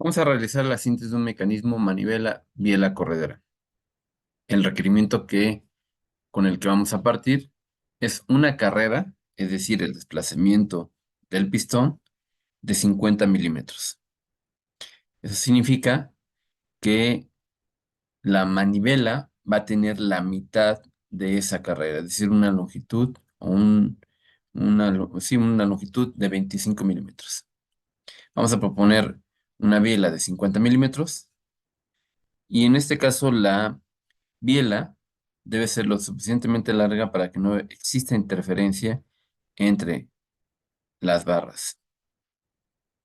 Vamos a realizar la síntesis de un mecanismo manivela-biela corredera. El requerimiento con el que vamos a partir es una carrera, es decir, el desplazamiento del pistón de 50 milímetros. Eso significa que la manivela va a tener la mitad de esa carrera, es decir, una longitud o una longitud de 25 milímetros. Vamos a proponer una biela de 50 milímetros y en este caso la biela debe ser lo suficientemente larga para que no exista interferencia entre las barras.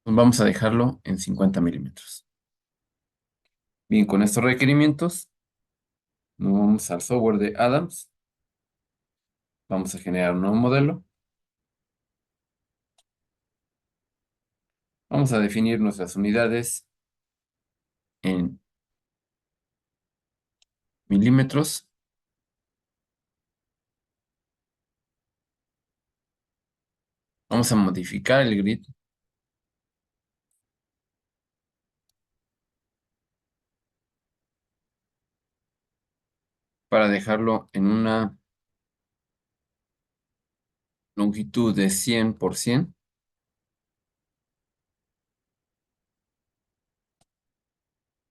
Vamos a dejarlo en 50 milímetros. Bien, con estos requerimientos, nos vamos al software de Adams. Vamos a generar un nuevo modelo. Vamos a definir nuestras unidades en milímetros. Vamos a modificar el grid para dejarlo en una longitud de 100 por 100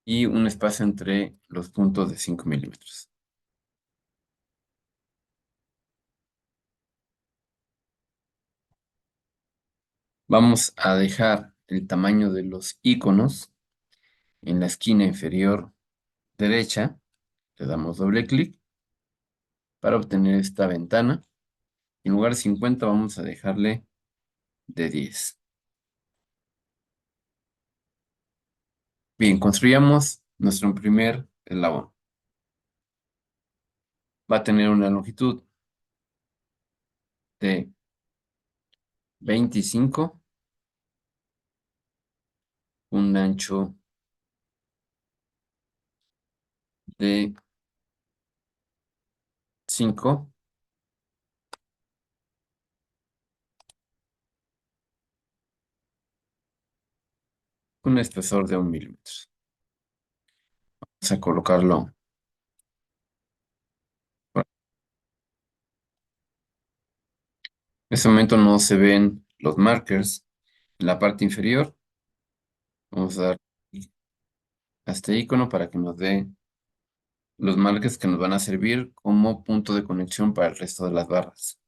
y un espacio entre los puntos de 5 milímetros. Vamos a dejar el tamaño de los iconos en la esquina inferior derecha. Le damos doble clic para obtener esta ventana. En lugar de 50 vamos a dejarle de 10. Bien, construyamos nuestro primer eslabón. Va a tener una longitud de 25, un ancho de 5, un espesor de 1 milímetro. Vamos a colocarlo. En este momento no se ven los markers en la parte inferior. Vamos a dar clic a este icono para que nos dé los markers que nos van a servir como punto de conexión para el resto de las barras.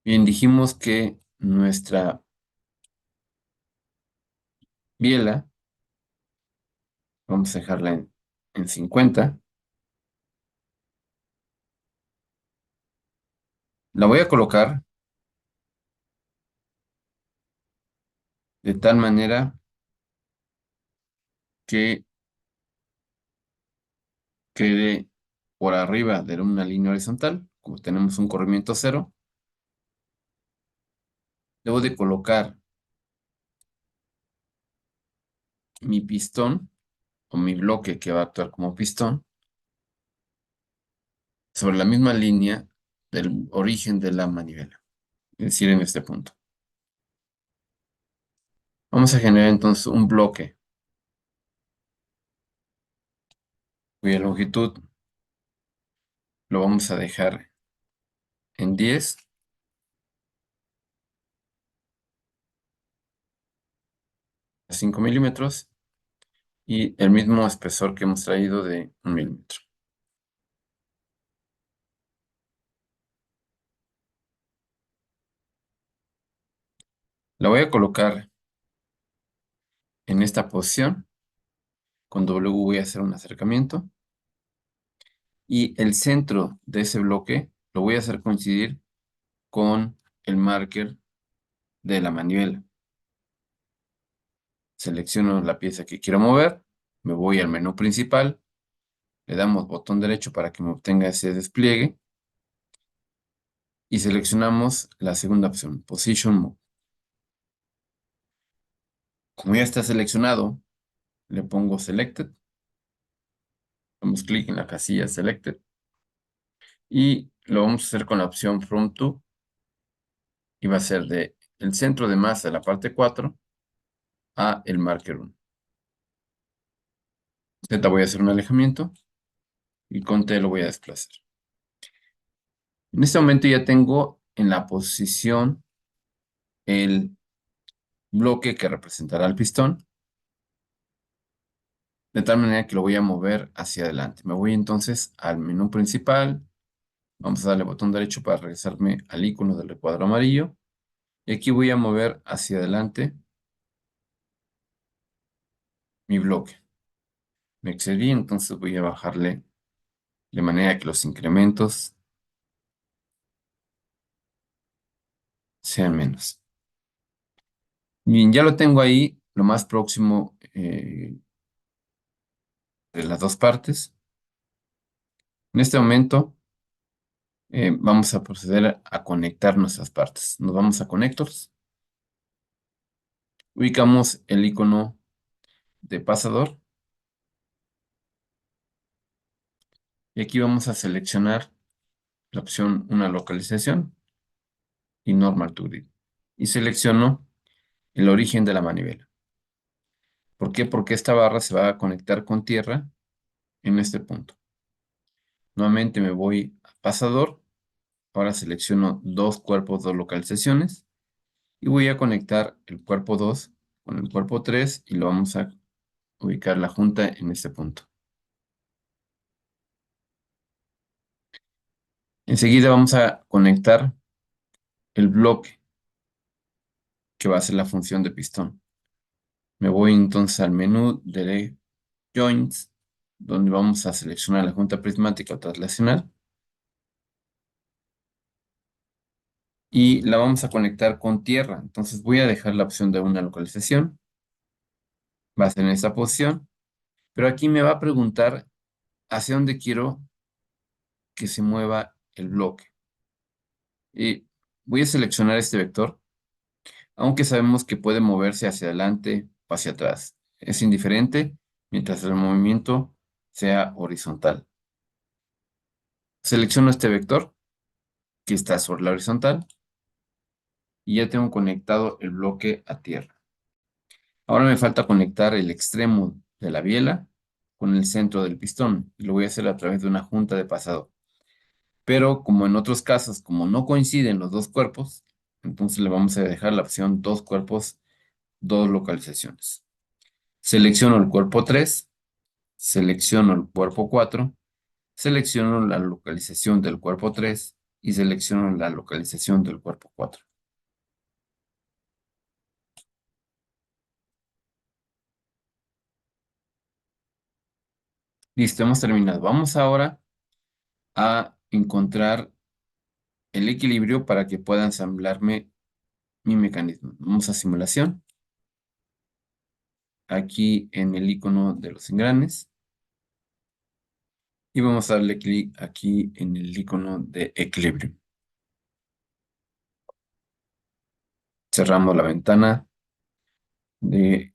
Bien, dijimos que nuestra biela, vamos a dejarla en 50. La voy a colocar de tal manera que quede por arriba de una línea horizontal. Como tenemos un corrimiento cero, debo de colocar mi pistón o mi bloque que va a actuar como pistón sobre la misma línea del origen de la manivela, es decir, en este punto. Vamos a generar entonces un bloque cuya longitud lo vamos a dejar en 10, a 5 milímetros y el mismo espesor que hemos traído de 1 milímetro. La voy a colocar en esta posición. Con W voy a hacer un acercamiento. Y el centro de ese bloque lo voy a hacer coincidir con el marker de la manivela. Selecciono la pieza que quiero mover, me voy al menú principal, le damos botón derecho para que me obtenga ese despliegue y seleccionamos la segunda opción, Position Move. Como ya está seleccionado, le pongo Selected, damos clic en la casilla Selected y lo vamos a hacer con la opción From To y va a ser de el centro de masa de la parte 4 a el marker 1. Z voy a hacer un alejamiento y con T lo voy a desplazar. En este momento ya tengo en la posición el bloque que representará el pistón, de tal manera que lo voy a mover hacia adelante. Me voy entonces al menú principal. Vamos a darle botón derecho para regresarme al icono del recuadro amarillo. Y aquí voy a mover hacia adelante mi bloque. Me excedí, entonces voy a bajarle de manera que los incrementos sean menos. Bien, ya lo tengo ahí, lo más próximo de las dos partes. En este momento vamos a proceder a conectar nuestras partes. Nos vamos a Connectors. Ubicamos el icono de pasador. Y aquí vamos a seleccionar la opción una localización y Normal to Grid. Y selecciono el origen de la manivela. ¿Por qué? Porque esta barra se va a conectar con tierra en este punto. Nuevamente me voy a pasador. Ahora selecciono dos cuerpos, dos localizaciones. Y voy a conectar el cuerpo 2 con el cuerpo 3 y lo vamos a ubicar la junta en este punto. Enseguida vamos a conectar el bloque que va a ser la función de pistón. Me voy entonces al menú de Joints, donde vamos a seleccionar la junta prismática o traslacional. Y la vamos a conectar con tierra. Entonces voy a dejar la opción de una localización. Va a ser en esta posición. Pero aquí me va a preguntar hacia dónde quiero que se mueva el bloque. Y voy a seleccionar este vector, aunque sabemos que puede moverse hacia adelante o hacia atrás. Es indiferente mientras el movimiento sea horizontal. Selecciono este vector que está sobre la horizontal y ya tengo conectado el bloque a tierra. Ahora me falta conectar el extremo de la biela con el centro del pistón y lo voy a hacer a través de una junta de pasado. Pero como en otros casos, como no coinciden los dos cuerpos, entonces le vamos a dejar la opción dos cuerpos, dos localizaciones. Selecciono el cuerpo 3, selecciono el cuerpo 4, selecciono la localización del cuerpo 3 y selecciono la localización del cuerpo 4. Listo, hemos terminado. Vamos ahora a encontrar el equilibrio para que pueda ensamblarme mi mecanismo. Vamos a simulación. Aquí en el icono de los engranes. Y vamos a darle clic aquí en el icono de equilibrio. Cerramos la ventana de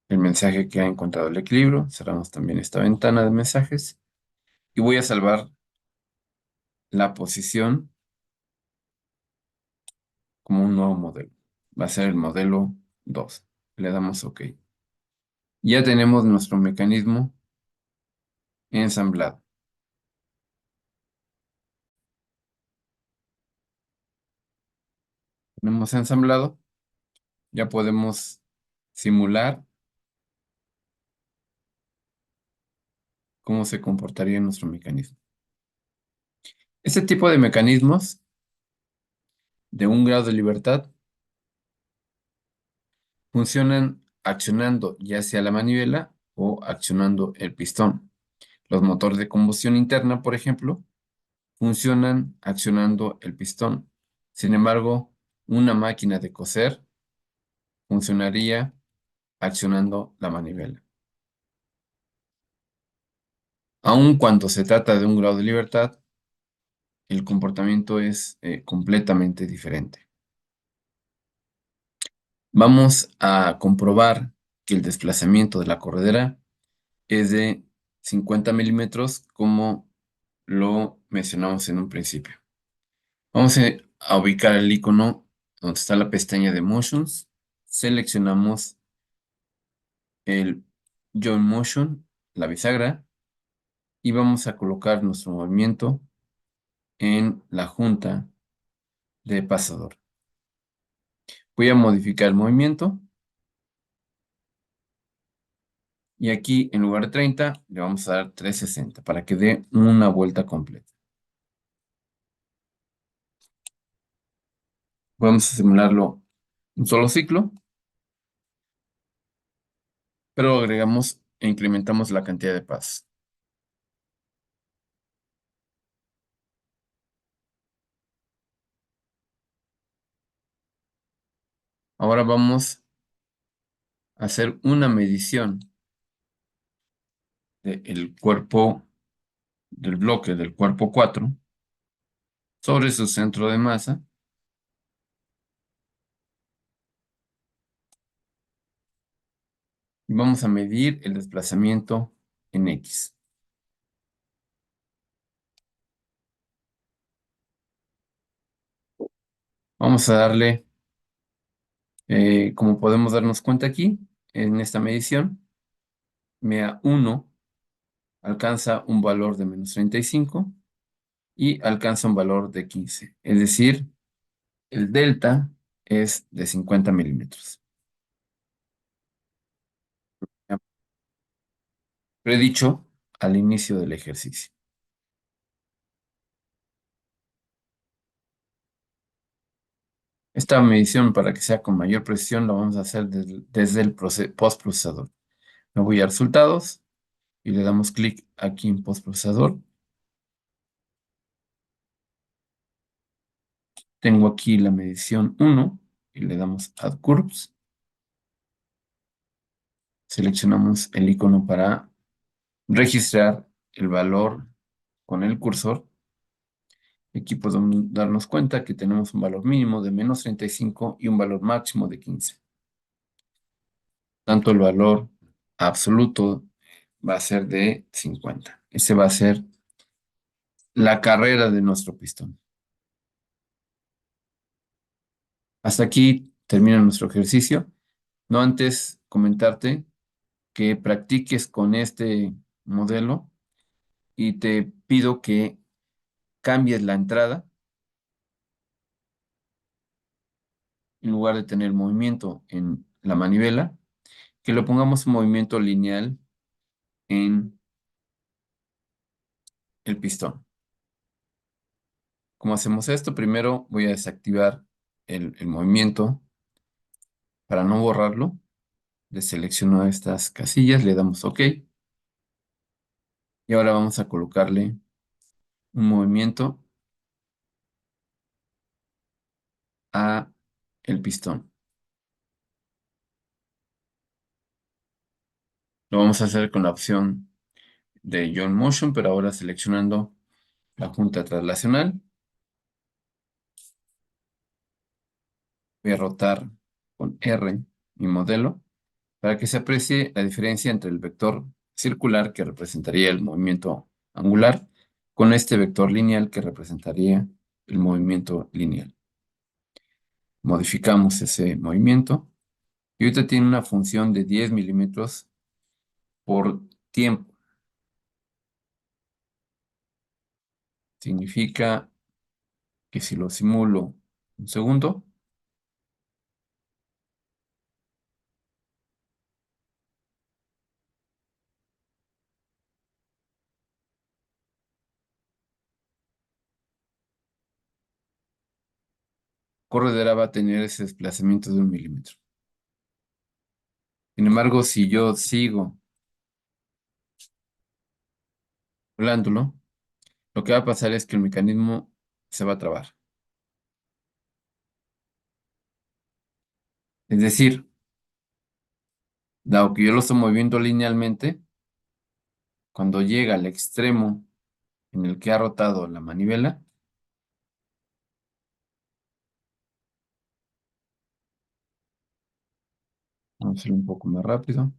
el mensaje que ha encontrado el equilibrio. Cerramos también esta ventana de mensajes. Y voy a salvar la posición como un nuevo modelo. Va a ser el modelo 2. Le damos OK. Ya tenemos nuestro mecanismo ensamblado. Tenemos ensamblado. Ya podemos simular cómo se comportaría nuestro mecanismo. Este tipo de mecanismos de un grado de libertad funcionan accionando ya sea la manivela o accionando el pistón. Los motores de combustión interna, por ejemplo, funcionan accionando el pistón. Sin embargo, una máquina de coser funcionaría accionando la manivela. Aun cuando se trata de un grado de libertad, el comportamiento es completamente diferente. Vamos a comprobar que el desplazamiento de la corredera es de 50 milímetros, como lo mencionamos en un principio. Vamos a ubicar el icono donde está la pestaña de Motions, seleccionamos el Join Motion, la bisagra, y vamos a colocar nuestro movimiento en la junta de pasador. Voy a modificar el movimiento y aquí en lugar de 30 le vamos a dar 360 para que dé una vuelta completa. Vamos a simularlo un solo ciclo, pero agregamos e incrementamos la cantidad de pasos. Ahora vamos a hacer una medición del cuerpo, del bloque del cuerpo 4 sobre su centro de masa. Y vamos a medir el desplazamiento en X. Vamos a darle, como podemos darnos cuenta aquí, en esta medición, MEA1 alcanza un valor de -35 y alcanza un valor de 15. Es decir, el delta es de 50 milímetros. Predicho al inicio del ejercicio. Esta medición, para que sea con mayor precisión, la vamos a hacer desde el postprocesador. Me voy a resultados y le damos clic aquí en postprocesador. Tengo aquí la medición 1 y le damos Add Curves. Seleccionamos el icono para registrar el valor con el cursor. Aquí podemos darnos cuenta que tenemos un valor mínimo de -35 y un valor máximo de 15. Tanto el valor absoluto va a ser de 50. Ese va a ser la carrera de nuestro pistón. Hasta aquí termina nuestro ejercicio. No antes comentarte que practiques con este modelo y te pido que cambies la entrada. En lugar de tener movimiento en la manivela, que lo pongamos en movimiento lineal en el pistón. ¿Cómo hacemos esto? Primero voy a desactivar el movimiento para no borrarlo. Deselecciono estas casillas, le damos OK. Y ahora vamos a colocarle un movimiento a el pistón. Lo vamos a hacer con la opción de Join Motion, pero ahora seleccionando la junta translacional. Voy a rotar con R mi modelo para que se aprecie la diferencia entre el vector circular que representaría el movimiento angular con este vector lineal que representaría el movimiento lineal. Modificamos ese movimiento y ahorita tiene una función de 10 milímetros por tiempo. Significa que si lo simulo un segundo, corredera va a tener ese desplazamiento de 1 milímetro. Sin embargo, si yo sigo volándolo, lo que va a pasar es que el mecanismo se va a trabar. Es decir, dado que yo lo estoy moviendo linealmente, cuando llega al extremo en el que ha rotado la manivela, vamos a hacerlo un poco más rápido.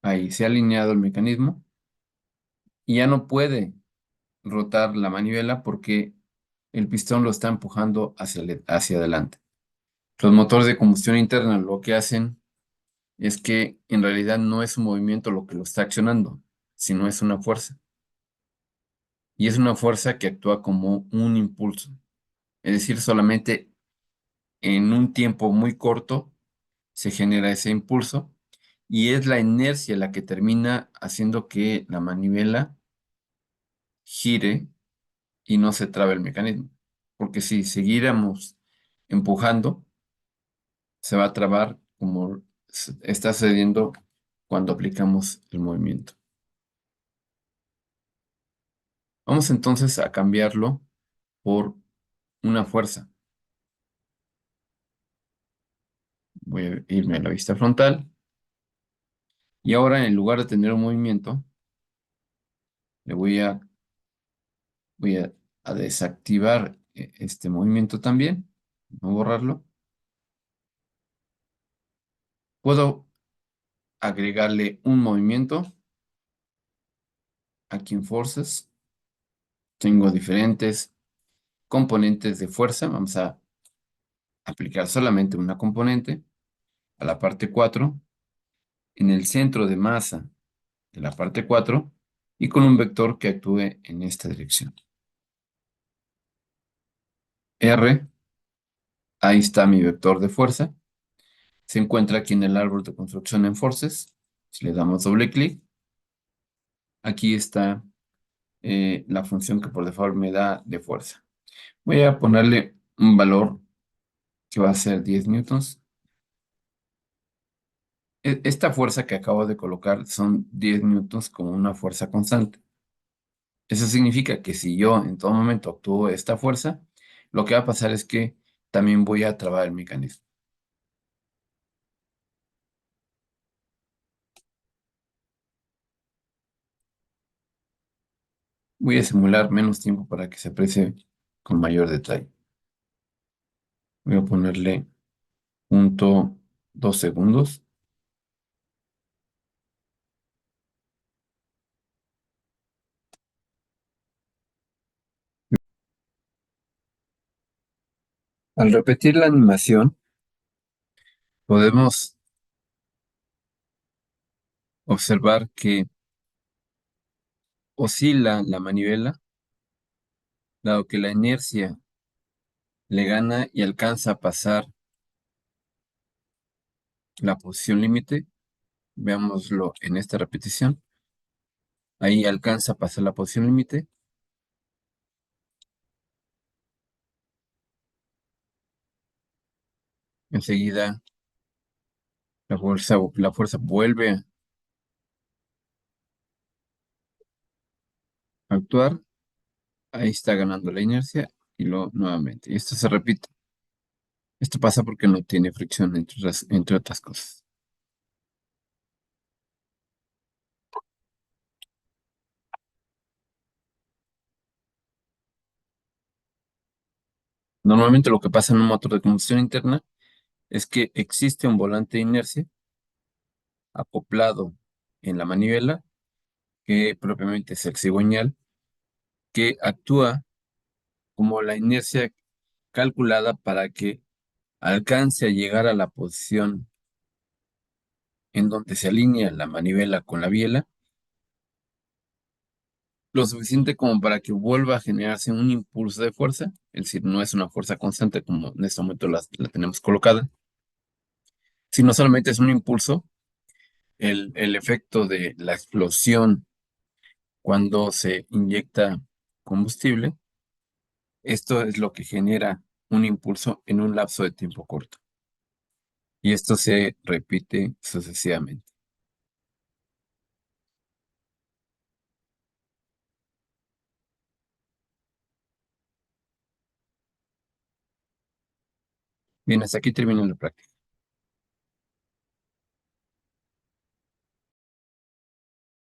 Ahí se ha alineado el mecanismo y ya no puede rotar la manivela porque el pistón lo está empujando hacia adelante. Los motores de combustión interna lo que hacen es que en realidad no es un movimiento lo que lo está accionando, sino es una fuerza. Y es una fuerza que actúa como un impulso. Es decir, solamente en un tiempo muy corto se genera ese impulso y es la inercia la que termina haciendo que la manivela gire y no se trabe el mecanismo. Porque si siguiéramos empujando, se va a trabar como está sucediendo cuando aplicamos el movimiento. Vamos entonces a cambiarlo por una fuerza. Voy a irme a la vista frontal y ahora en lugar de tener un movimiento, le voy a desactivar este movimiento también, no borrarlo. Puedo agregarle un movimiento aquí en Forces. Tengo diferentes componentes de fuerza. Vamos a aplicar solamente una componente a la parte 4 en el centro de masa de la parte 4 y con un vector que actúe en esta dirección. R, ahí está mi vector de fuerza. Se encuentra aquí en el árbol de construcción en Forces. Si le damos doble clic, aquí está la función que por default me da de fuerza. Voy a ponerle un valor que va a ser 10 newtons. Esta fuerza que acabo de colocar son 10 newtons como una fuerza constante. Eso significa que si yo en todo momento actúo esta fuerza, lo que va a pasar es que también voy a trabar el mecanismo. Voy a simular menos tiempo para que se aprecie con mayor detalle. Voy a ponerle 0.2 segundos. Al repetir la animación, podemos observar que oscila la manivela, dado que la inercia le gana y alcanza a pasar la posición límite. Veámoslo en esta repetición. Ahí alcanza a pasar la posición límite. Enseguida la fuerza vuelve a actuar. Ahí está ganando la inercia y luego nuevamente. Y esto se repite. Esto pasa porque no tiene fricción entre otras cosas. Normalmente lo que pasa en un motor de combustión interna es que existe un volante de inercia acoplado en la manivela, que propiamente es el cigüeñal, que actúa como la inercia calculada para que alcance a llegar a la posición en donde se alinea la manivela con la biela, lo suficiente como para que vuelva a generarse un impulso de fuerza, es decir, no es una fuerza constante como en este momento la tenemos colocada, sino solamente es un impulso. El efecto de la explosión cuando se inyecta combustible, esto es lo que genera un impulso en un lapso de tiempo corto. Y esto se repite sucesivamente. Bien, hasta aquí termina la práctica.